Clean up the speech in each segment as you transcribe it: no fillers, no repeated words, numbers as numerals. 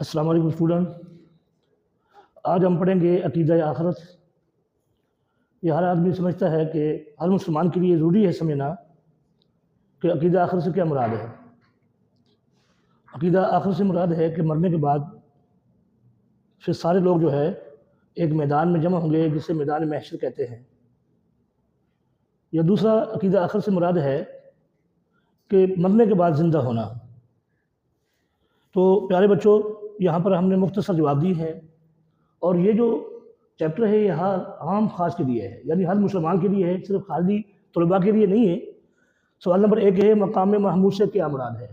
السلام علیکم اسٹوڈنٹ، آج ہم پڑھیں گے عقیدہ آخرت۔ یہ ہر آدمی سمجھتا ہے کہ ہر مسلمان کے لیے ضروری ہے سمجھنا کہ عقیدہ آخرت سے کیا مراد ہے۔ عقیدہ آخرت سے مراد ہے کہ مرنے کے بعد پھر سارے لوگ جو ہے ایک میدان میں جمع ہوں گے جسے میدان محشر کہتے ہیں۔ یا دوسرا عقیدہ آخرت سے مراد ہے کہ مرنے کے بعد زندہ ہونا۔ تو پیارے بچوں، یہاں پر ہم نے مختصر جواب دی ہیں، اور یہ جو چیپٹر ہے یہ ہر عام خاص کے لیے ہے، یعنی ہر مسلمان کے لیے ہے، صرف خارجی طلباء کے لیے نہیں ہے۔ سوال نمبر 1 ہے، مقام محمود سے کیا مراد ہے؟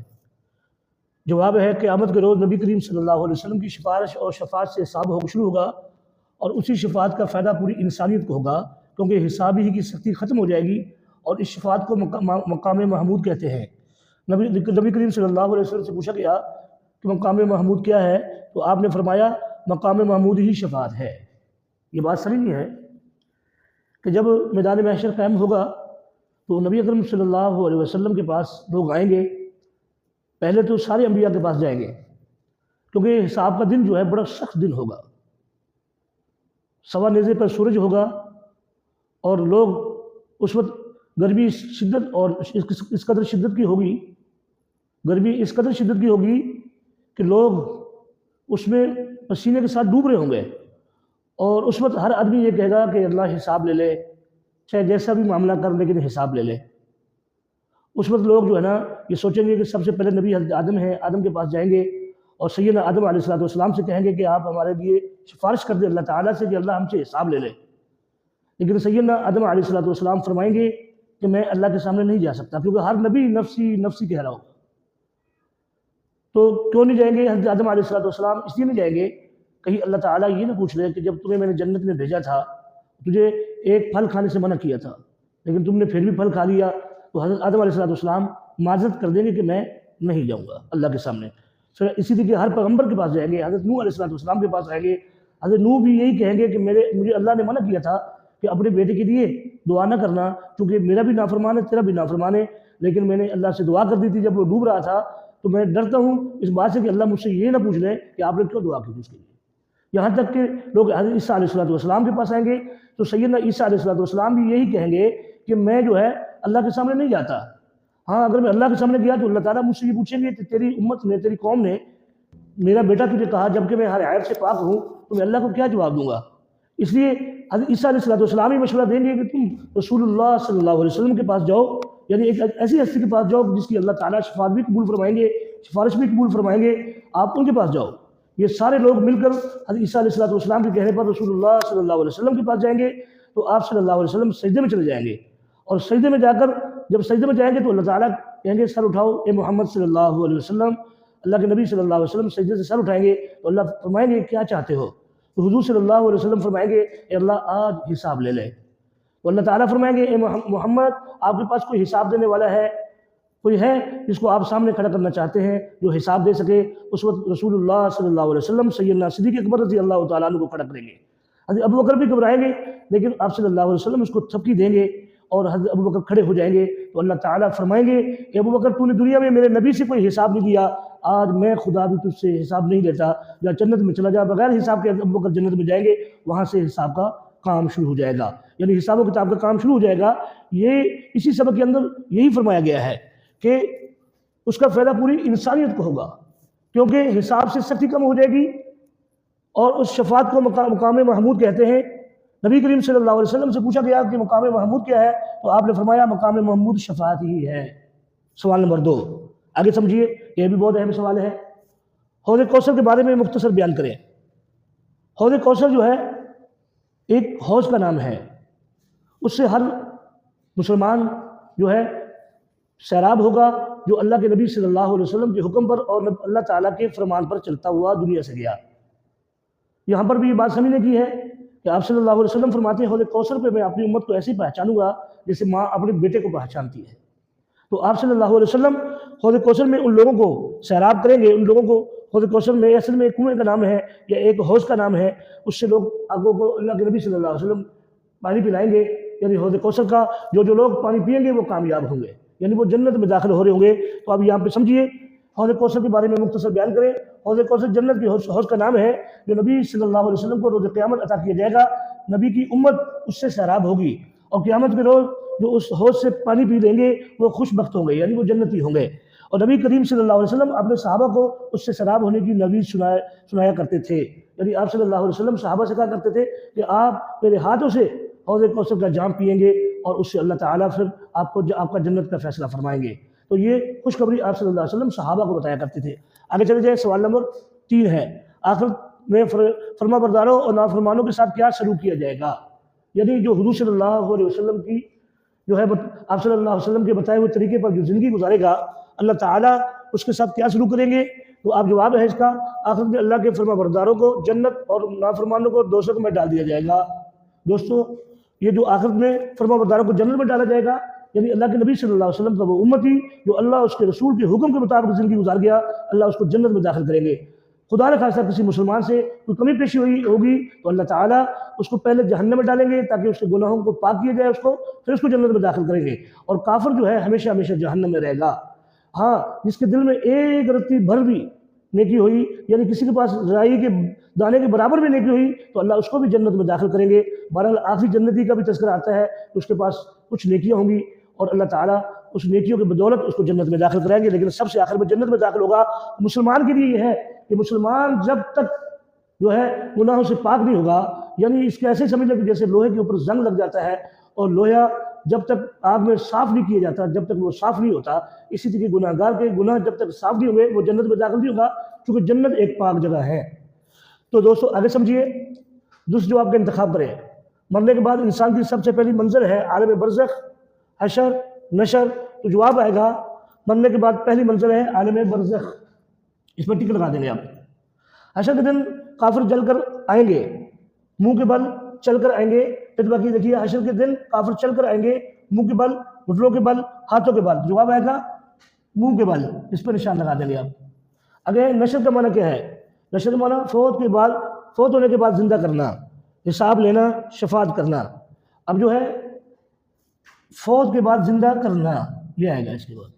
جواب ہے، قیامت کے روز نبی کریم صلی اللہ علیہ وسلم کی سفارش اور شفاعت سے حساب شروع ہوگا، اور اسی شفاعت کا فائدہ پوری انسانیت کو ہوگا، کیونکہ حساب ہی کی سختی ختم ہو جائے گی، اور اس شفاعت کو مقام محمود کہتے ہیں۔ نبی کریم صلی اللہ علیہ وسلم سے پوچھا گیا کہ مقام محمود کیا ہے، تو آپ نے فرمایا مقام محمود ہی شفاعت ہے۔ یہ بات سمجھنی ہے کہ جب میدان محشر قائم ہوگا تو نبی اکرم صلی اللہ علیہ وسلم کے پاس لوگ آئیں گے۔ پہلے تو سارے انبیاء کے پاس جائیں گے، کیونکہ حساب کا دن جو ہے بڑا سخت دن ہوگا۔ سوا نیزے پر سورج ہوگا، اور لوگ اس وقت گرمی شدت اور اس قدر شدت کی ہوگی، گرمی اس قدر شدت کی ہوگی کہ لوگ اس میں پسینے کے ساتھ ڈوب رہے ہوں گے، اور اس وقت ہر آدمی یہ کہے گا کہ اللہ حساب لے لے، چاہے جیسا بھی معاملہ کر لیکن حساب لے لے۔ اس وقت لوگ جو ہے نا یہ سوچیں گے کہ سب سے پہلے نبی حضرت آدم ہیں، آدم کے پاس جائیں گے اور سیدنا آدم علیہ السلام سے کہیں گے کہ آپ ہمارے لیے سفارش کر دیں اللہ تعالیٰ سے کہ اللہ ہم سے حساب لے لے۔ لیکن سیدنا آدم علیہ السلام فرمائیں گے کہ میں اللہ کے سامنے نہیں جا سکتا، کیونکہ ہر نبی نفسی نفسی کہہ رہا ہوگا۔ تو کیوں نہیں جائیں گے حضرت آدم علیہ السلام؟ اس لیے نہیں جائیں گے کہیں اللہ تعالیٰ یہ نہ پوچھ لے کہ جب تمہیں میں نے جنت میں بھیجا تھا تجھے ایک پھل کھانے سے منع کیا تھا، لیکن تم نے پھر بھی پھل کھا لیا، تو حضرت آدم علیہ السلام معذرت کر دیں گے کہ میں نہیں جاؤں گا اللہ کے سامنے۔ اسی طریقے ہر پیغمبر کے پاس جائیں گے، حضرت نوح علیہ السلام کے پاس آئیں گے، حضرت نوح بھی یہی کہیں گے کہ مجھے اللہ نے منع کیا تھا کہ اپنے بیٹے کے لیے دعا نہ کرنا، کیونکہ میرا بھی نافرمان ہے تیرا بھی نافرمان ہے، لیکن میں نے اللہ سے دعا کر دی تھی جب وہ ڈوب رہا تھا، تو میں ڈرتا ہوں اس بات سے کہ اللہ مجھ سے یہ نہ پوچھ لے کہ آپ نے کیوں دعا کی تھی اس کے لیے۔ یہاں تک کہ لوگ حضرت عیسیٰ علیہ السلام کے پاس آئیں گے تو سیدنا عیسیٰ علیہ السلام بھی یہی کہیں گے کہ میں جو ہے اللہ کے سامنے نہیں جاتا، ہاں اگر میں اللہ کے سامنے گیا تو اللہ تعالیٰ مجھ سے یہ پوچھیں گے کہ تیری امت نے، تیری قوم نے میرا بیٹا تجھے کہا جبکہ میں ہر عیب سے پاک ہوں، تو میں اللہ کو کیا جواب دوں گا؟ اس لیے حضرت عیسیٰ علیہ السلام ہی مشورہ دیں گے کہ تم رسول اللہ صلی اللہ علیہ وسلم کے پاس جاؤ، یعنی ایک ایسی ہستی کے پاس جاؤ جس کی اللہ تعالیٰ شفاعت بھی قبول فرمائیں گے، سفارش بھی قبول فرمائیں گے، آپ ان کے پاس جاؤ۔ یہ سارے لوگ مل کر حضرت عیسیٰ علیہ السلام کے کہنے پر رسول اللہ صلی اللہ علیہ وسلم کے پاس جائیں گے، تو آپ صلی اللہ علیہ وسلم سجدے میں چلے جائیں گے، اور سجدے میں جا کر جب سجدے میں جائیں گے تو اللہ تعالیٰ کہیں گے سر اٹھاؤ اے محمد صلی اللہ علیہ وسلم۔ اللہ کے نبی صلی اللہ علیہ وسلم سجدے سے سر اٹھائیں گے تو اللہ فرمائیں گے کیا چاہتے ہو؟ تو حضور صلی اللہ علیہ وسلم فرمائیں گے اے اللہ آج حساب لے لے۔ تو اللہ تعالیٰ فرمائیں گے اے محمد آپ کے پاس کوئی حساب دینے والا ہے، کوئی ہے جس کو آپ سامنے کھڑا کرنا چاہتے ہیں جو حساب دے سکے؟ اس وقت رسول اللہ صلی اللہ علیہ وسلم سیدنا صدیق اکبر رضی اللہ تعالیٰ عنہ کو کھڑا کریں گے۔ حضرت ابو بکر بھی گھبرائیں گے، لیکن آپ صلی اللہ علیہ وسلم اس کو تھپکی دیں گے اور حضرت ابو بکر کھڑے ہو جائیں گے، تو اللہ تعالیٰ فرمائیں گے اے ابو بکر تو نے دنیا میں میرے نبی سے کوئی حساب نہیں دیا، آج میں خدا بھی تجھ سے حساب نہیں لیتا، یا جنت میں چلا جا۔ بغیر حساب کے ابو بکر جنت میں جائیں گے، وہاں سے حساب کا کام شروع ہو جائے گا، یعنی حساب و کتاب کا کام شروع ہو جائے گا۔ یہ اسی سبق کے اندر یہی فرمایا گیا ہے کہ اس کا فائدہ پوری انسانیت کو ہوگا، کیونکہ حساب سے سختی کم ہو جائے گی، اور اس شفاعت کو مقام محمود کہتے ہیں۔ نبی کریم صلی اللہ علیہ وسلم سے پوچھا گیا کہ مقام محمود کیا ہے، تو آپ نے فرمایا مقام محمود شفاعت ہی ہے۔ سوال نمبر 2 آگے سمجھیے، یہ بھی بہت اہم سوال ہے۔ حوض کوثر کے بارے میں مختصر بیان کریں۔ حوض کوثر جو ہے ایک حوض کا نام ہے، اس سے ہر مسلمان جو ہے سیراب ہوگا جو اللہ کے نبی صلی اللہ علیہ وسلم کے حکم پر اور اللہ تعالیٰ کے فرمان پر چلتا ہوا دنیا سے گیا۔ یہاں پر بھی یہ بات سمجھنے کی ہے کہ آپ صلی اللہ علیہ وسلم فرماتے ہیں حوض کوثر پہ میں اپنی امت کو ایسے پہچانوں گا جیسے ماں اپنے بیٹے کو پہچانتی ہے۔ تو آپ صلی اللہ علیہ وسلم حوض کوثر میں ان لوگوں کو سیراب کریں گے، ان لوگوں کو حوض کوثر میں اصل میں ایک کنویں کا نام ہے یا ایک حوض کا نام ہے، اس سے لوگ آگوں کو اللہ کے نبی صلی اللہ علیہ وسلم پانی پلائیں گے، یعنی حوض کوثر کا جو لوگ پانی پئیں گے وہ کامیاب ہوں گے، یعنی وہ جنت میں داخل ہو رہے ہوں گے۔ تو اب یہاں پہ سمجھیے حوض کوثر کے بارے میں مختصر بیان کریں۔ حوض کوثر جنت کی حوض کا نام ہے جو نبی صلی اللہ علیہ وسلم کو روز قیامت عطا کیا جائے گا. نبی کی امت اس سے سیراب ہوگی اور قیامت کے روز جو اس حوض سے پانی پی لیں گے وہ خوش بخت ہوں گے، یعنی وہ جنتی ہوں گے. اور نبی کریم صلی اللہ علیہ وسلم اپنے صحابہ کو اس سے سیراب ہونے کی نوید سنایا کرتے تھے. یعنی آپ صلی اللہ علیہ وسلم صحابہ سے کہا کرتے تھے کہ آپ میرے ہاتھوں سے حوض کوثر کا جام پئیں گے اور اس سے اللہ تعالیٰ پھر آپ کا جنت کا فیصلہ فرمائیں گے. تو یہ خوشخبری آپ صلی اللہ علیہ وسلم صحابہ کو بتایا کرتے تھے. آگے چلے جائیں. سوال نمبر 3 ہے آخرت میں فرما برداروں اور نافرمانوں کے ساتھ کیا سلوک کیا جائے گا؟ یعنی جو حضور صلی اللہ علیہ وسلم کی جو ہے آپ صلی اللہ علیہ وسلم کے بتائے ہوئے طریقے پر جو زندگی گزارے گا اللہ تعالیٰ اس کے ساتھ کیا سلوک کریں گے؟ تو آپ جواب ہے اس کا آخرت میں اللہ کے فرما برداروں کو جنت اور نافرمانوں کو دوزخ میں ڈال دیا جائے گا. دوستو یہ جو آخرت میں فرما برداروں کو جنت میں ڈالا جائے گا یعنی اللہ کے نبی صلی اللہ علیہ وسلم کا وہ امتی جو اللہ اس کے رسول کے حکم کے مطابق زندگی گزار گیا اللہ اس کو جنت میں داخل کریں گے. خدا نے خاصہ کسی مسلمان سے کوئی کمی پیشی ہوگی تو اللہ تعالیٰ اس کو پہلے جہنم میں ڈالیں گے تاکہ اس کے گناہوں کو پاک کیا جائے پھر اس کو جنت میں داخل کریں گے. اور کافر جو ہے ہمیشہ ہمیشہ جہنم میں رہے گا. ہاں جس کے دل میں ایک رتی بھر بھی نیکی ہوئی یعنی کسی کے پاس رائی کے دانے کے برابر بھی نیکی ہوئی تو اللہ اس کو بھی جنت میں داخل کریں گے. بہرحال آخری جنتی کا بھی تذکرہ آتا ہے کہ اس کے پاس کچھ نیکیاں ہوں گی اور اللہ تعالیٰ اس نیکیوں کی بدولت اس کو جنت میں داخل کرائیں گے. لیکن سب سے آخر میں جنت میں داخل ہوگا مسلمان کے لیے یہ ہے کہ مسلمان جب تک جو ہے گناہوں سے پاک نہیں ہوگا یعنی اس کے ایسے سمجھ لیں کہ جیسے لوہے کے اوپر زنگ لگ جاتا ہے اور لوہا جب تک آگ میں صاف نہیں کیا جاتا جب تک وہ صاف نہیں ہوتا اسی طرح گناہ گار کے گناہ جب تک صاف نہیں ہوں گے وہ جنت میں داخل نہیں ہوگا کیونکہ جنت ایک پاک جگہ ہے. تو دوستو آگے سمجھیے دوسرے جو آپ کا انتخاب کریں. مرنے کے بعد انسان کی سب سے پہلی منزل ہے عالم برزخ حشر نشر. تو جواب آئے گا مرنے کے بعد پہلی منزل ہے عالم برزخ. اس پر ٹک لگا دیں گے آپ. حشر کے دن کافر جل کر آئیں گے منہ کے بل چل کر آئیں گے. پھر باقی دیکھیے حشر کے دن کافر چل کر آئیں گے منہ کے بل گھٹنوں کے بل ہاتھوں کے بل. جواب آئے گا منہ کے بل. اس پر نشان لگا دیں گے آپ. اگر نشر کا معنی کیا ہے؟ نشر کا معنی فوت ہونے کے بعد زندہ کرنا حساب لینا شفاعت کرنا. اب جو ہے فوت کے بعد زندہ کرنا یہ آئے گا اس کے بعد.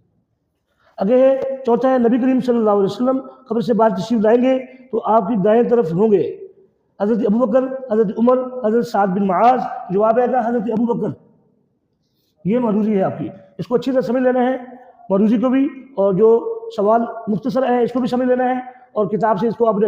اگر چوتھا ہے نبی کریم صلی اللہ علیہ وسلم قبر سے باہر تشریف لائیں گے تو آپ کی دائیں طرف ہوں گے حضرت ابوبکر حضرت عمر حضرت سعد بن معاذ. جواب آئے گا حضرت ابوبکر. یہ معروضی ہے آپ کی. اس کو اچھی طرح سمجھ لینا ہے معروضی کو بھی اور جو سوال مختصر ہے اس کو بھی سمجھ لینا ہے اور کتاب سے اس کو آپ نے